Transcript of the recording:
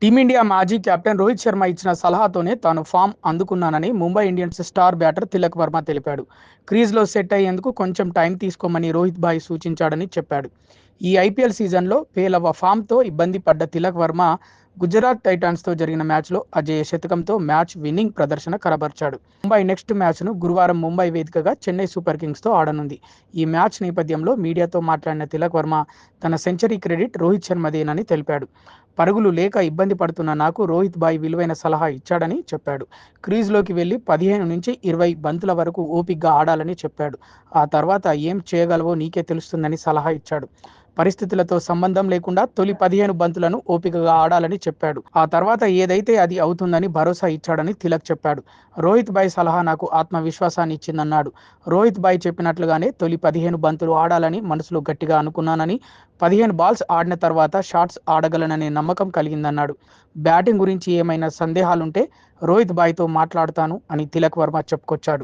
Team India మాజీ captain Rohit Sharma ఇచ్చిన సలహాతోనే తాను ఫామ్ అందుకున్నానని Mumbai Indians star batter Tilak Varma తెలిపాడు. క్రీజ్లో సెట్ అయ్యేందుకు కొంచెం టైం తీసుకోమని రోహిత్ భాయ్ సూచించాడని చెప్పాడు. ఈ ఐపీఎల్ సీజన్లో పేలవ ఫామ్తో ఇబ్బంది పడ్డ తిలక్ వర్మ గుజరాత్ టైటాన్స్తో జరిగిన మ్యాచ్లో అజేయ శతకంతో మ్యాచ్ విన్నింగ్ ప్రదర్శన కనబర్చాడు. ముంబై నెక్స్ట్ మ్యాచ్ను గురువారం ముంబై వేదికగా చెన్నై సూపర్ కింగ్స్తో ఆడనుంది. ఈ మ్యాచ్ నేపథ్యంలో మీడియాతో మాట్లాడిన తిలక్ వర్మ తన సెంచరీ క్రెడిట్ రోహిత్ శర్మదేనని తెలిపాడు. పరుగులు లేక ఇబ్బంది పడుతున్న నాకు రోహిత్ భాయ్ విలువైన సలహా ఇచ్చాడని చెప్పాడు. క్రీజ్లోకి వెళ్లి 15 నుంచి 20 బంతుల వరకు ఓపిగ్గా ఆడాలని చెప్పాడు. ఆ తర్వాత ఏం చేయగలవో నీకే తెలుస్తుందని సలహా ఇచ్చాడు. పరిస్థితులతో సంబంధం లేకుండా తొలి 15 బంతులను ఓపికగా ఆడాలని చెప్పాడు. ఆ తర్వాత ఏదైతే అది అవుతుందని భరోసా ఇచ్చాడని తిలక్ చెప్పాడు. రోహిత్ భాయ్ సలహా నాకు ఆత్మవిశ్వాసాన్ని ఇచ్చిందన్నాడు. రోహిత్ భాయ్ చెప్పినట్లుగానే తొలి 15 బంతులు ఆడాలని మనసులో గట్టిగా అనుకున్నానని, 15 బాల్స్ ఆడిన తర్వాత షాట్స్ ఆడగలననే నమ్మకం కలిగిందన్నాడు. బ్యాటింగ్ గురించి ఏమైనా సందేహాలుంటే రోహిత్ భాయ్తో మాట్లాడతాను అని తిలక్ వర్మ చెప్పుకొచ్చాడు.